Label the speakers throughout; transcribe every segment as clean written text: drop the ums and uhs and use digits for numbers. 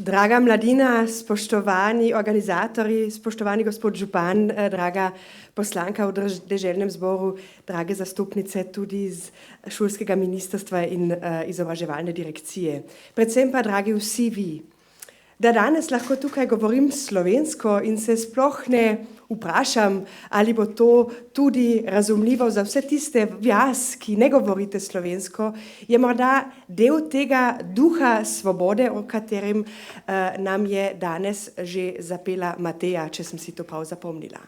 Speaker 1: Draga mladina, spoštovani organizatorji, spoštovani gospod župan, draga poslanka v deželnem zboru, drage zastopnice tudi iz šolskega ministrstva in izobraževalne direkcije. Predvsem pa dragi vsi vi. Da danes lahko tukaj govorim slovensko in se sploh ne vprašam, ali bo to tudi razumljivo za vse tiste vas, ki ne govorite slovensko, je morda del tega duha svobode, o katerem nam je danes že zapela Mateja, če sem si to prav zapomnila.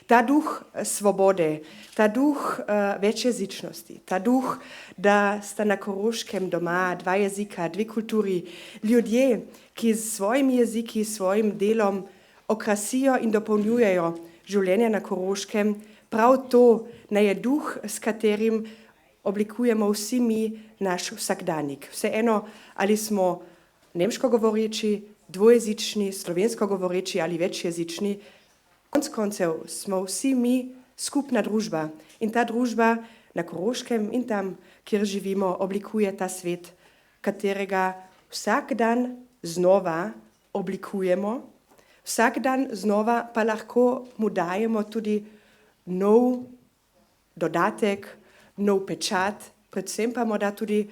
Speaker 1: Ta duh svobode, ta duh večjezičnosti, ta duh, da sta na Koroškem doma dva jezika, dve kulturi, ljudje, ki s svojimi jeziki, s svojim delom okrasijo in dopolnjujejo življenje na Koroškem, prav to naj je duh, s katerim oblikujemo vsi mi naš vsakdanjik. Vseeno, ali smo nemško govoreči, dvojezični, slovensko govoreči ali večjezični, konec koncev smo vsi mi skupna družba in ta družba na Koroškem in tam, kjer živimo, oblikuje ta svet, katerega vsak dan znova oblikujemo, vsak dan znova pa lahko mu dajemo tudi nov dodatek, nov pečat, predvsem pa morda tudi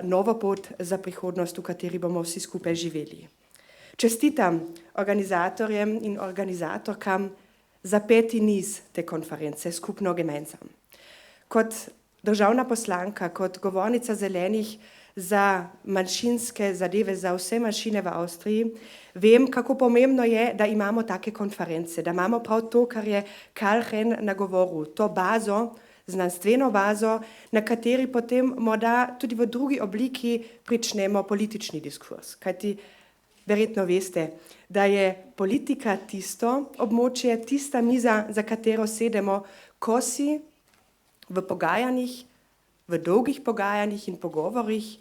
Speaker 1: novo pot za prihodnost, v kateri bomo vsi skupaj živeli. Čestitam organizatorjem in organizatorkam za 5. niz te konference skupno gemensam. Kot državna poslanka, kot govornica zelenih za manjšinske zadeve, za vse manjšine v Avstriji, vem, kako pomembno je, da imamo take konference, da imamo prav to, kar je Karl Ren nagovoril, to bazo, znanstveno bazo, na kateri potem morda tudi v drugi obliki pričnemo politični diskurs. Kajti verjetno veste, da je politika tisto območje, tista miza, za katero sedemo, ko si v pogajanjih, v dolgih pogajanjih in pogovorih,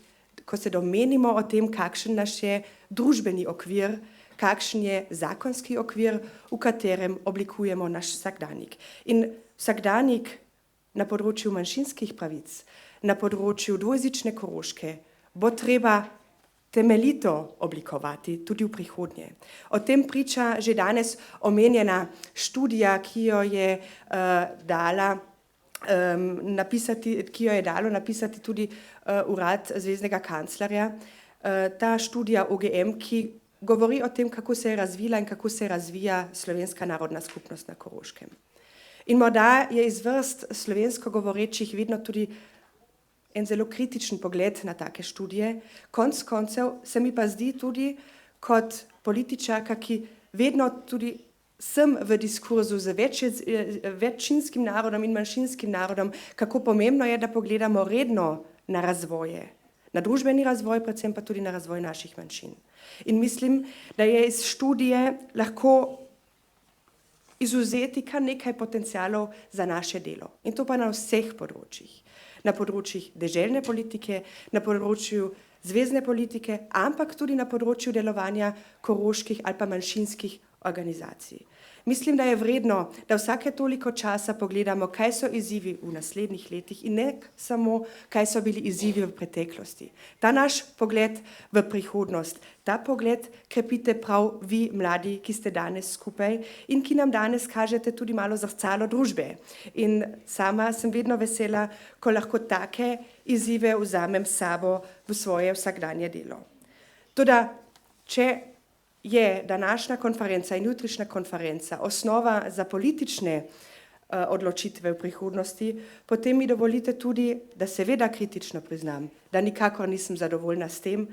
Speaker 1: ko se domenimo o tem, kakšen naš je družbeni okvir, kakšen je zakonski okvir, v katerem oblikujemo naš vsakdanjik. In vsakdanjik na področju manjšinskih pravic, na področju dvojezične Koroške, bo treba temeljito oblikovati tudi v prihodnje. O tem priča že danes omenjena študija, ki jo je dalo napisati tudi urad zveznega kanclerja. Ta študija OGM, ki govori o tem, kako se je razvila in kako se razvija slovenska narodna skupnost na Koroškem. In morda je iz vrst slovensko govorečih vedno tudi en zelo kritičen pogled na take študije. Konec koncev se mi pa zdi tudi kot političarka, ki vedno tudi sem v diskurzu z večinskim narodom in manjšinskim narodom, kako pomembno je, da pogledamo redno na razvoje, na družbeni razvoj, predvsem pa tudi na razvoj naših manjšin. In mislim, da je iz študije lahko izvzeti kar nekaj potencialov za naše delo. In to pa na vseh področjih. Na področjih deželne politike, na področju zvezne politike, ampak tudi na področju delovanja koroških ali pa manjšinskih organizacij. Mislim, da je vredno, da vsake toliko časa pogledamo, kaj so izzivi v naslednjih letih in ne samo, kaj so bili izzivi v preteklosti. Ta naš pogled v prihodnost, ta pogled krepite prav vi, mladi, ki ste danes skupaj in ki nam danes kažete tudi malo zrcalo družbe. In sama sem vedno vesela, ko lahko take izzive vzamem s sabo v svoje vsakdanje delo. Toda, če je današnja konferenca in jutrišnja konferenca osnova za politične odločitve v prihodnosti, potem mi dovolite tudi, da seveda kritično priznam, da nikakor nisem zadovoljna s tem,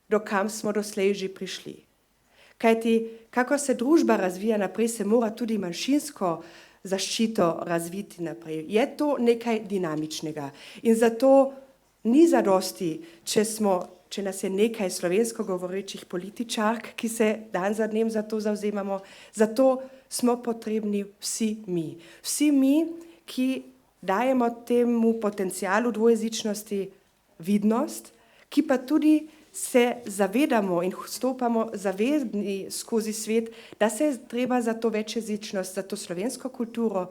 Speaker 1: do kam smo doslej že prišli. Kajti, kako se družba razvija naprej, se mora tudi manjšinsko zaščito razviti naprej. Je to nekaj dinamičnega in zato ni zadosti, če nas je nekaj slovensko govorečih političark, ki se dan za dnem za to zavzemamo, zato smo potrebni vsi mi. Vsi mi, ki dajemo temu potencialu dvojezičnosti vidnost, ki pa tudi se zavedamo in stopamo zavedni skozi svet, da se je treba za to večjezičnost, za to slovensko kulturo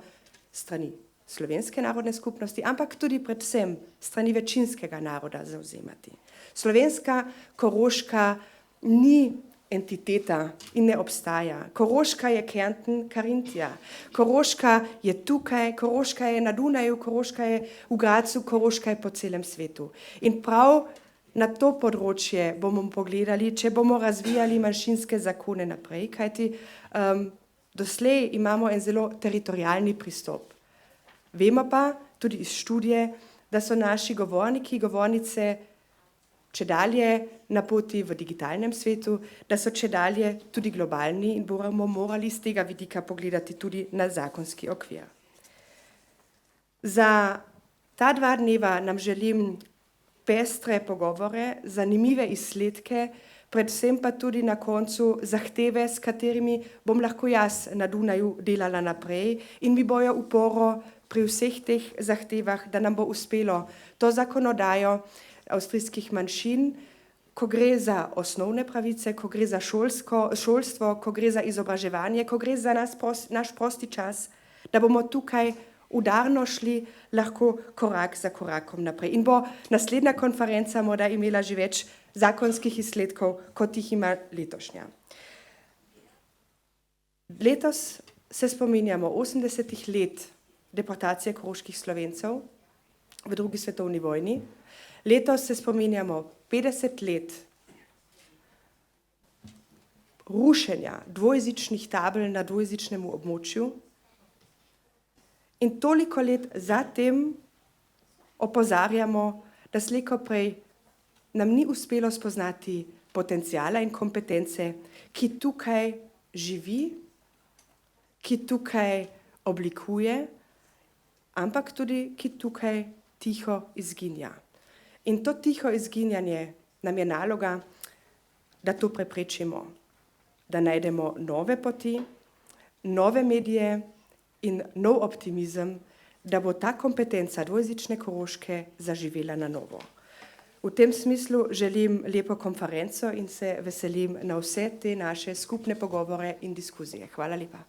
Speaker 1: strani slovenske narodne skupnosti, ampak tudi predvsem strani večinskega naroda zavzemati. Slovenska Koroška ni entiteta in ne obstaja. Koroška je Kärnten, Karintija. Koroška je tukaj, Koroška je na Dunaju, Koroška je v Gracu, Koroška je po celem svetu. In prav na to področje bomo pogledali, če bomo razvijali manjšinske zakone naprej, kajti doslej imamo en zelo teritorijalni pristop. Vemo pa tudi iz študije, da so naši govorniki, govornice čedalje na poti v digitalnem svetu, da so čedalje tudi globalni in bomo morali z tega vidika pogledati tudi na zakonski okvir. Za ta 2 dneva nam želim pestre pogovore, zanimive izsledke, predvsem pa tudi na koncu zahteve, s katerimi bom lahko jaz na Dunaju delala naprej in mi bojo uporo pri vseh teh zahtevah, da nam bo uspelo to zakonodajo avstrijskih manjšin, ko gre za osnovne pravice, ko gre za šolstvo, ko gre za izobraževanje, ko gre za naš prosti čas, da bomo tukaj udarno šli lahko korak za korakom naprej. In bo naslednja konferenca morda imela že več zakonskih izsledkov, kot jih ima letošnja. Letos se spominjamo 80 let deportacije koroških Slovencev v 2. svetovni vojni. Letos se spominjamo 50 let rušenja dvojezičnih tabel na dvojezičnem območju in toliko let zatem opozarjamo, da slej ko prej nam ni uspelo spoznati potenciala in kompetence, ki tukaj živi, ki tukaj oblikuje, ampak tudi ki tukaj tiho izginja. In to tiho izginjanje nam je naloga, da to preprečimo, da najdemo nove poti, nove medije in nov optimizem, da bo ta kompetenca dvojezične Koroške zaživela na novo. V tem smislu želim lepo konferenco in se veselim na vse te naše skupne pogovore in diskuzije. Hvala lepa.